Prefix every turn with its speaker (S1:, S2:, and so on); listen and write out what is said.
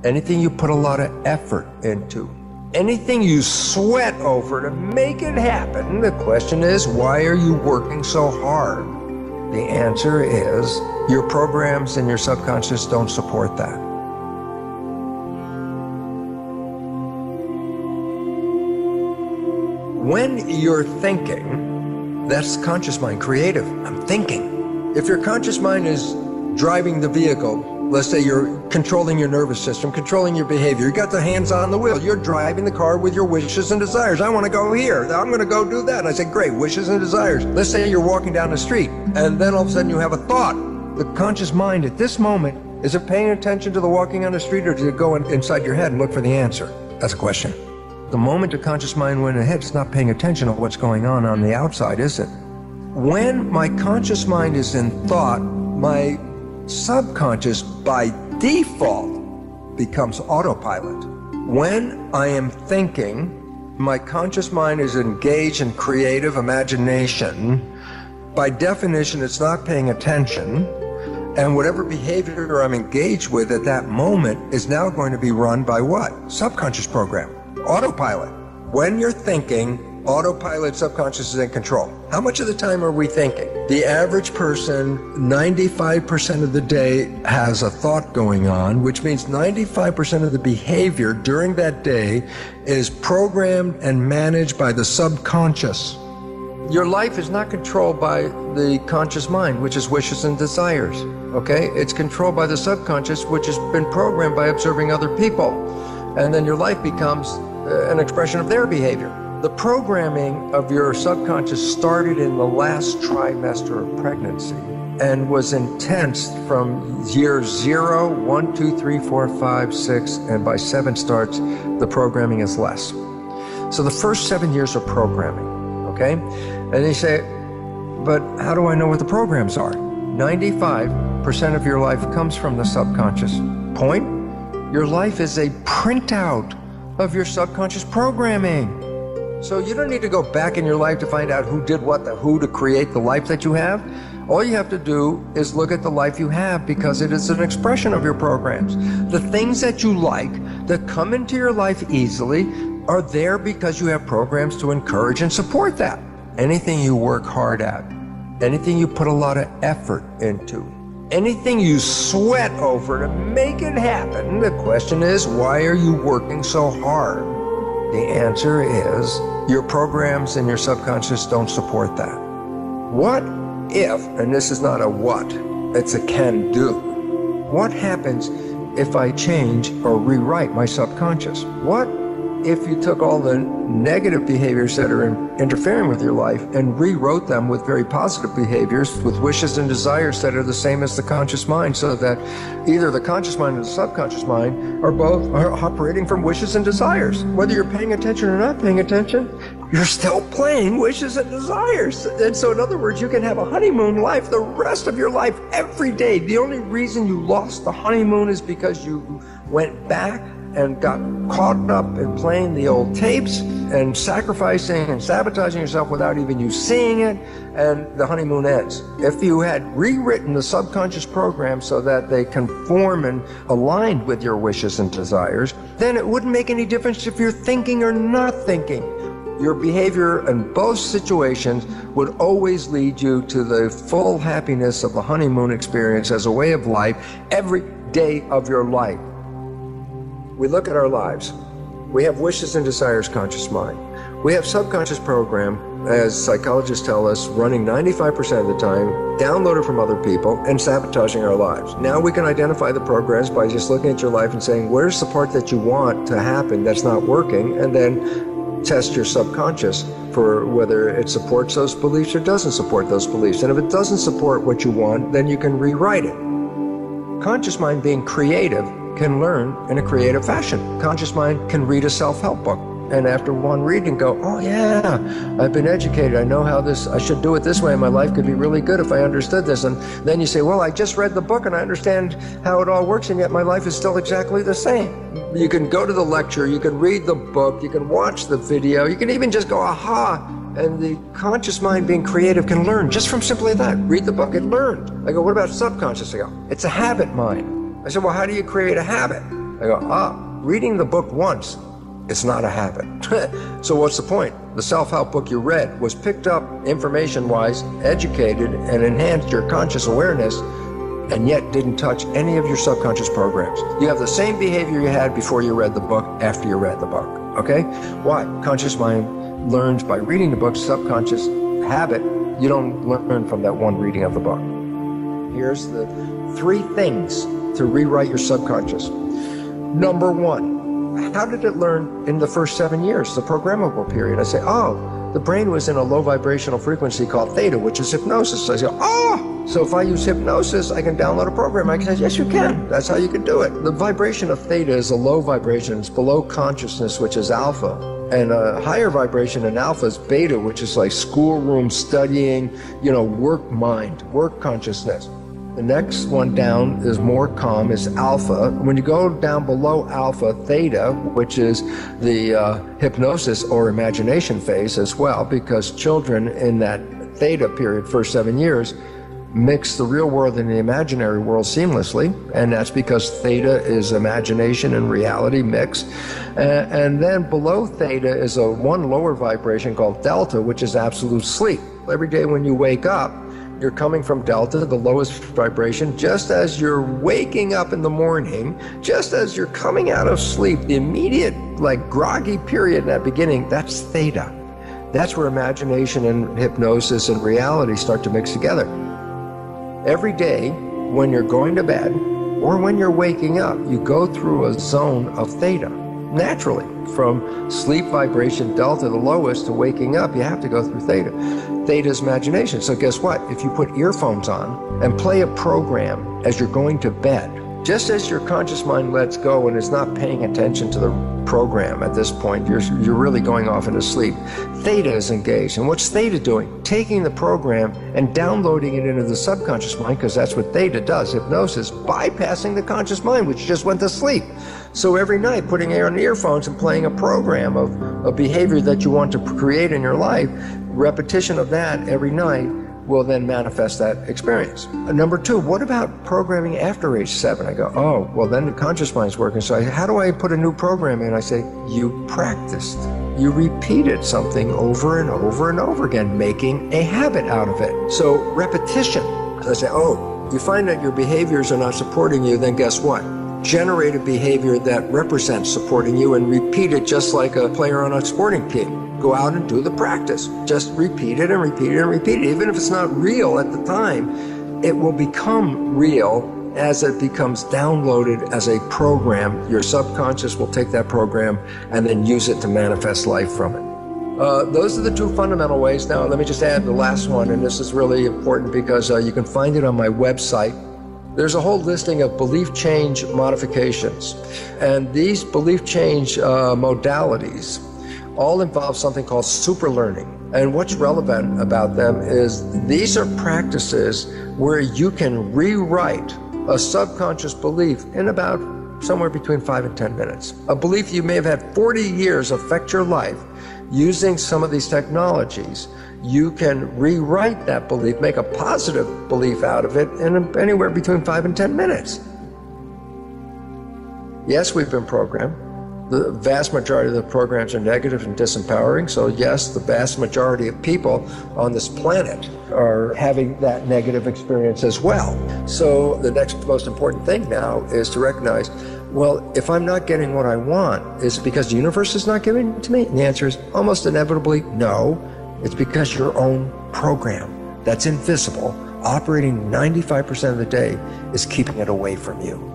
S1: anything you put a lot of effort into, anything you sweat over to make it happen, the question is, why are you working so hard? The answer is, your programs and your subconscious don't support that. When you're thinking, that's conscious mind, creative. I'm thinking. If your conscious mind is driving the vehicle, let's say you're controlling your nervous system, controlling your behavior, you got the hands on the wheel, you're driving the car with your wishes and desires. I want to go here, I'm going to go do that. And I say, great, wishes and desires. Let's say you're walking down the street, and then all of a sudden you have a thought. The conscious mind at this moment, is it paying attention to the walking on the street, or does it go inside your head and look for the answer? That's a question. The moment the conscious mind went ahead, it's not paying attention to what's going on the outside, is it? When my conscious mind is in thought, my subconscious by default becomes autopilot. When I am thinking, my conscious mind is engaged in creative imagination. By definition, it's not paying attention, and whatever behavior I'm engaged with at that moment is now going to be run by what? Subconscious program. Autopilot. When you're thinking, autopilot, subconscious is in control. How much of the time are we thinking? The average person, 95% of the day has a thought going on, which means 95% of the behavior during that day is programmed and managed by the subconscious. Your life is not controlled by the conscious mind, which is wishes and desires, okay? It's controlled by the subconscious, which has been programmed by observing other people. And then your life becomes an expression of their behavior. The programming of your subconscious started in the last trimester of pregnancy and was intense from year 0, 1, 2, 3, 4, 5, 6, and by 7 starts, the programming is less. So the first 7 years are programming, okay? And you say, but how do I know what the programs are? 95% of your life comes from the subconscious. Point? Your life is a printout of your subconscious programming. So you don't need to go back in your life to find out who did what, who to create the life that you have. All you have to do is look at the life you have, because it is an expression of your programs. The things that you like, that come into your life easily, are there because you have programs to encourage and support that. Anything you work hard at, anything you put a lot of effort into, anything you sweat over to make it happen, the question is, why are you working so hard? The answer is, your programs and your subconscious don't support that. What if, and this is not a what, it's a can do. What happens if I change or rewrite my subconscious? What if you took all the negative behaviors that are interfering with your life and rewrote them with very positive behaviors, with wishes and desires that are the same as the conscious mind, so that either the conscious mind or the subconscious mind are both operating from wishes and desires? Whether you're paying attention or not paying attention, you're still playing wishes and desires. And so in other words, you can have a honeymoon life the rest of your life every day. The only reason you lost the honeymoon is because you went back and got caught up in playing the old tapes and sacrificing and sabotaging yourself without even you seeing it, and the honeymoon ends. If you had rewritten the subconscious program so that they conform and aligned with your wishes and desires, then it wouldn't make any difference if you're thinking or not thinking. Your behavior in both situations would always lead you to the full happiness of the honeymoon experience as a way of life every day of your life. We look at our lives. We have wishes and desires, conscious mind. We have subconscious program, as psychologists tell us, running 95% of the time, downloaded from other people, and sabotaging our lives. Now we can identify the programs by just looking at your life and saying, where's the part that you want to happen that's not working? And then test your subconscious for whether it supports those beliefs or doesn't support those beliefs. And if it doesn't support what you want, then you can rewrite it. Conscious mind, being creative, can learn in a creative fashion. Conscious mind can read a self-help book, and after one reading go, oh yeah, I've been educated, I know how I should do it this way, and my life could be really good if I understood this. And then you say, well, I just read the book and I understand how it all works, and yet my life is still exactly the same. You can go to the lecture, you can read the book, you can watch the video, you can even just go, aha, and the conscious mind, being creative, can learn just from simply that. Read the book, it learned. I go, what about subconscious? I go, it's a habit mind. I said, well, how do you create a habit? I go, reading the book once is not a habit. So what's the point? The self-help book you read was picked up information-wise, educated, and enhanced your conscious awareness, and yet didn't touch any of your subconscious programs. You have the same behavior you had before you read the book, after you read the book, okay? Why? Conscious mind learns by reading the book. Subconscious habit, you don't learn from that one reading of the book. Here's the 3 things to rewrite your subconscious. Number 1, how did it learn in the first 7 years, the programmable period? I say, the brain was in a low vibrational frequency called theta, which is hypnosis. So I say, so if I use hypnosis, I can download a program. I can say, yes, you can. That's how you can do it. The vibration of theta is a low vibration. It's below consciousness, which is alpha. And a higher vibration in alpha is beta, which is like schoolroom studying, work mind, work consciousness. The next one down is more calm, is alpha. When you go down below alpha, theta, which is the hypnosis or imagination phase as well, because children in that theta period, first 7 years, mix the real world and the imaginary world seamlessly, and that's because theta is imagination and reality mixed. And then below theta is one lower vibration called delta, which is absolute sleep. Every day when you wake up, you're coming from delta, the lowest vibration, just as you're waking up in the morning, just as you're coming out of sleep, the immediate, groggy period in that beginning, that's theta. That's where imagination and hypnosis and reality start to mix together. Every day, when you're going to bed, or when you're waking up, you go through a zone of theta. Naturally, from sleep vibration delta, the lowest, to waking up, you have to go through theta. Theta is imagination. So guess what? If you put earphones on and play a program as you're going to bed, just as your conscious mind lets go and is not paying attention to the program at this point, you're really going off into sleep, theta is engaged. And what's theta doing? Taking the program and downloading it into the subconscious mind, because that's what theta does, hypnosis, bypassing the conscious mind, which just went to sleep. So every night, putting on earphones and playing a program of a behavior that you want to create in your life, repetition of that every night will then manifest that experience. Number 2, what about programming after age 7? I go, well, then the conscious mind's working. So how do I put a new program in? I say, you practiced. You repeated something over and over and over again, making a habit out of it. So repetition. I say, you find that your behaviors are not supporting you, then guess what? Generate a behavior that represents supporting you and repeat it just like a player on a sporting team. Go out and do the practice. Just repeat it and repeat it and repeat it. Even if it's not real at the time, it will become real as it becomes downloaded as a program. Your subconscious will take that program and then use it to manifest life from it. Those are the 2 fundamental ways. Now, let me just add the last one, and this is really important because you can find it on my website. There's a whole listing of belief change modifications, and these belief change modalities all involve something called super learning. And what's relevant about them is these are practices where you can rewrite a subconscious belief in about somewhere between 5 and 10 minutes. A belief you may have had 40 years affect your life. Using some of these technologies, you can rewrite that belief, make a positive belief out of it in anywhere between 5 and 10 minutes. Yes, we've been programmed. The vast majority of the programs are negative and disempowering. So yes, the vast majority of people on this planet are having that negative experience as well. So the next most important thing now is to recognize, well, if I'm not getting what I want, is it because the universe is not giving it to me? And the answer is almost inevitably no. It's because your own program that's invisible, operating 95% of the day, is keeping it away from you.